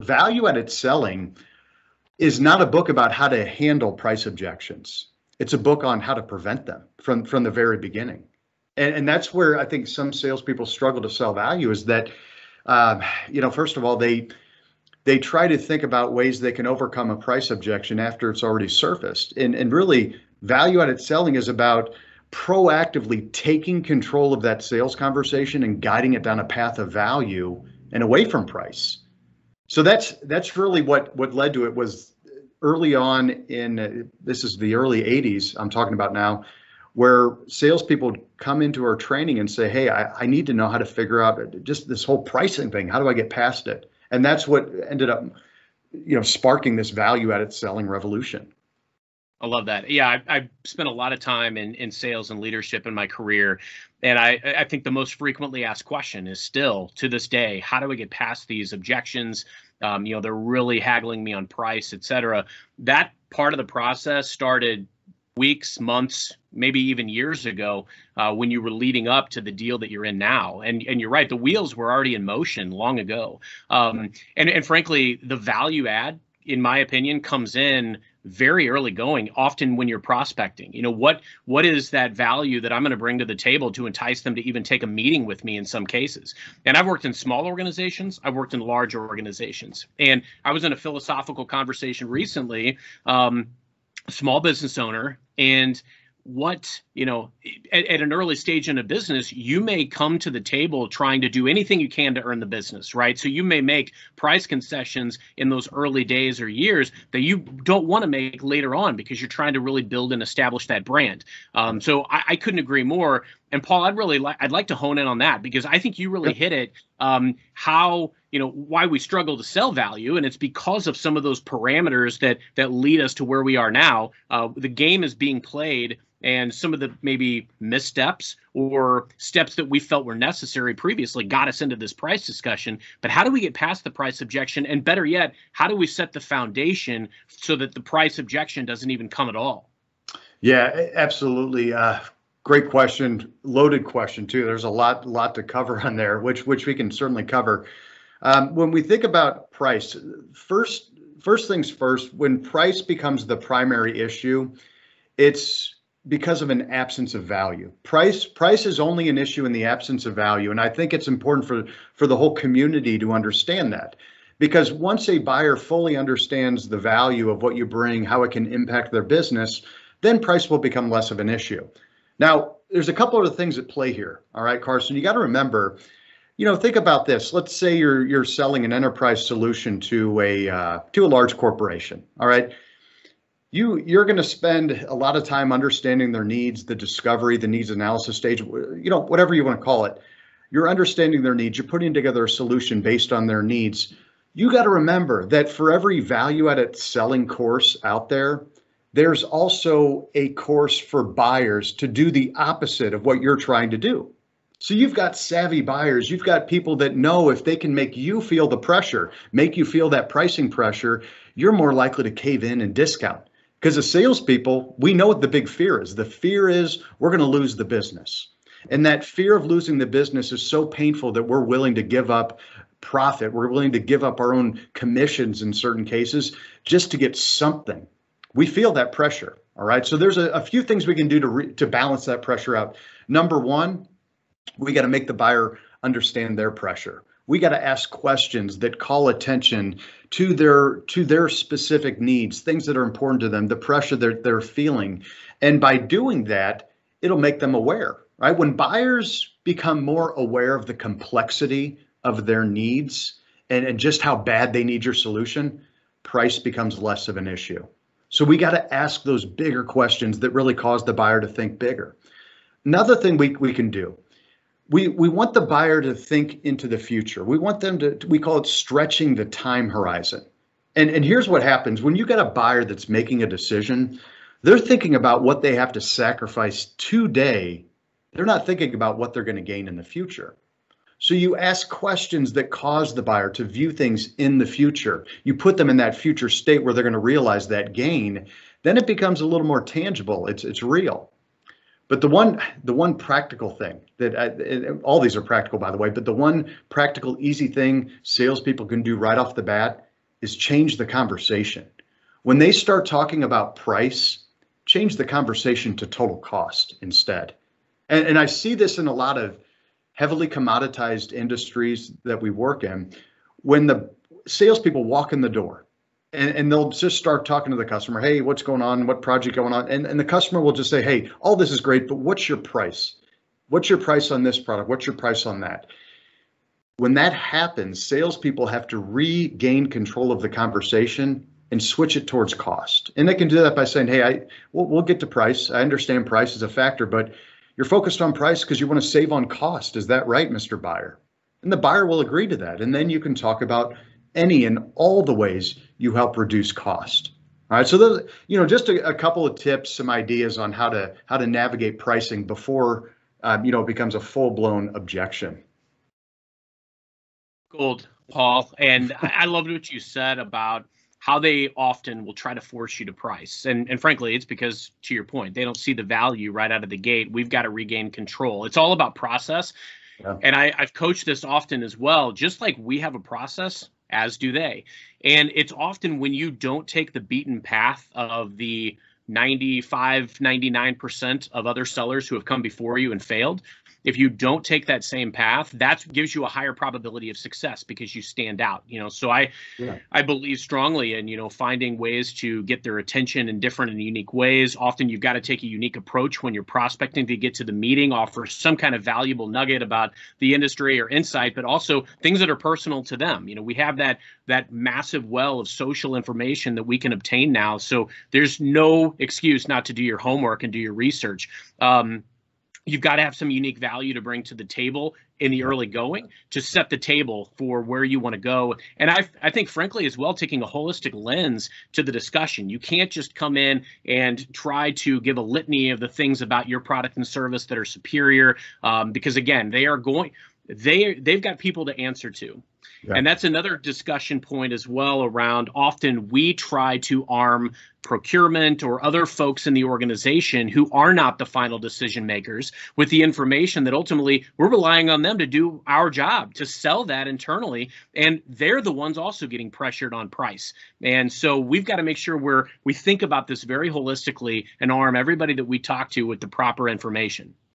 value-added selling is not a book about how to handle price objections. It's a book on how to prevent them from the very beginning. And that's where I think some salespeople struggle to sell value is that, first of all, they try to think about ways they can overcome a price objection after it's already surfaced. And really, value-added selling is about proactively taking control of that sales conversation and guiding it down a path of value and away from price. So that's really what led to it. Was early on in, this is the early 80s I'm talking about now, where salespeople would come into our training and say, hey, I need to know how to figure out just this whole pricing thing. How do I get past it? And that's what ended up, sparking this value-added selling revolution. I love that. Yeah, I've spent a lot of time in sales and leadership in my career. And I think the most frequently asked question is still, to this day, how do I get past these objections? They're really haggling me on price, et cetera. That part of the process started weeks, months, maybe even years ago, when you were leading up to the deal that you're in now. And you're right, the wheels were already in motion long ago. And frankly, the value add, in my opinion, comes in very early going, often when you're prospecting. What is that value that I'm going to bring to the table to entice them to even take a meeting with me in some cases? And I've worked in small organizations, I've worked in large organizations. And I was in a philosophical conversation recently, small business owner, and at an early stage in a business, you may come to the table trying to do anything you can to earn the business, right? So you may make price concessions in those early days or years that you don't want to make later on because you're trying to really build and establish that brand. So I couldn't agree more. And Paul, I'd like to hone in on that because I think you really hit it. Why we struggle to sell value, and it's because of some of those parameters that lead us to where we are now. The game is being played, and some of the maybe missteps or steps that we felt were necessary previously got us into this price discussion. But how do we get past the price objection? And better yet, how do we set the foundation so that the price objection doesn't even come at all? Yeah, absolutely. Great question. Loaded question, too. There's a lot to cover on there, which we can certainly cover. When we think about price, first things first, when price becomes the primary issue, it's because of an absence of value. Price is only an issue in the absence of value. And I think it's important for the whole community to understand that. Because once a buyer fully understands the value of what you bring, how it can impact their business, then price will become less of an issue. Now, there's a couple of things at play here. All right, Carson, you got to remember, think about this. Let's say you're selling an enterprise solution to a large corporation. All right. You're going to spend a lot of time understanding their needs, the discovery, the needs analysis stage, whatever you want to call it. You're understanding their needs. You're putting together a solution based on their needs. You got to remember that for every value-added selling course out there, there's also a course for buyers to do the opposite of what you're trying to do. So you've got savvy buyers. You've got people that know if they can make you feel the pressure, make you feel that pricing pressure, you're more likely to cave in and discount. Because as salespeople, we know what the big fear is. The fear is we're going to lose the business. And that fear of losing the business is so painful that we're willing to give up profit. We're willing to give up our own commissions in certain cases just to get something. We feel that pressure. All right. So there's a few things we can do to balance that pressure out. Number one, we got to make the buyer understand their pressure. We got to ask questions that call attention to their specific needs, things that are important to them, the pressure they're feeling. And by doing that, it'll make them aware, right? When buyers become more aware of the complexity of their needs and just how bad they need your solution, price becomes less of an issue. So we got to ask those bigger questions that really cause the buyer to think bigger. Another thing we can do, we want the buyer to think into the future. We want them to, we call it stretching the time horizon. And here's what happens. When you got a buyer that's making a decision, they're thinking about what they have to sacrifice today. They're not thinking about what they're going to gain in the future. So you ask questions that cause the buyer to view things in the future. You put them in that future state where they're going to realize that gain. Then it becomes a little more tangible. It's real. But the one practical thing that all these are practical, by the way, but the one practical, easy thing salespeople can do right off the bat is change the conversation. When they start talking about price, change the conversation to total cost instead. And I see this in a lot of heavily commoditized industries that we work in. When the salespeople walk in the door and they'll just start talking to the customer, hey, what's going on? What project going on? And the customer will just say, hey, all this is great, but what's your price? What's your price on this product? What's your price on that? When that happens, salespeople have to regain control of the conversation and switch it towards cost. And they can do that by saying, hey, we'll get to price. I understand price is a factor, but you're focused on price because you want to save on cost. Is that right, Mr. Buyer? And the buyer will agree to that. And then you can talk about any and all the ways you help reduce cost. All right, so those, just a couple of tips, some ideas on how to navigate pricing before it becomes a full-blown objection. Gold, Paul. And I loved what you said about how they often will try to force you to price. And frankly, it's because, to your point, they don't see the value right out of the gate. We've got to regain control. It's all about process. Yeah. And I've coached this often as well. Just like we have a process, as do they. And it's often when you don't take the beaten path of the 95, 99% of other sellers who have come before you and failed. If you don't take that same path, that gives you a higher probability of success because you stand out. So I believe strongly in, finding ways to get their attention in different and unique ways. Often you've got to take a unique approach when you're prospecting to get to the meeting, offer some kind of valuable nugget about the industry or insight, but also things that are personal to them. We have that massive well of social information that we can obtain now. So there's no excuse not to do your homework and do your research. You've got to have some unique value to bring to the table in the early going to set the table for where you want to go. And I think, frankly, as well, taking a holistic lens to the discussion. You can't just come in and try to give a litany of the things about your product and service that are superior, because, again, they've got people to answer to. Yeah. And that's another discussion point as well around often we try to arm procurement or other folks in the organization who are not the final decision makers with the information that ultimately we're relying on them to do our job, to sell that internally. And they're the ones also getting pressured on price. And so we've got to make sure we think about this very holistically and arm everybody that we talk to with the proper information.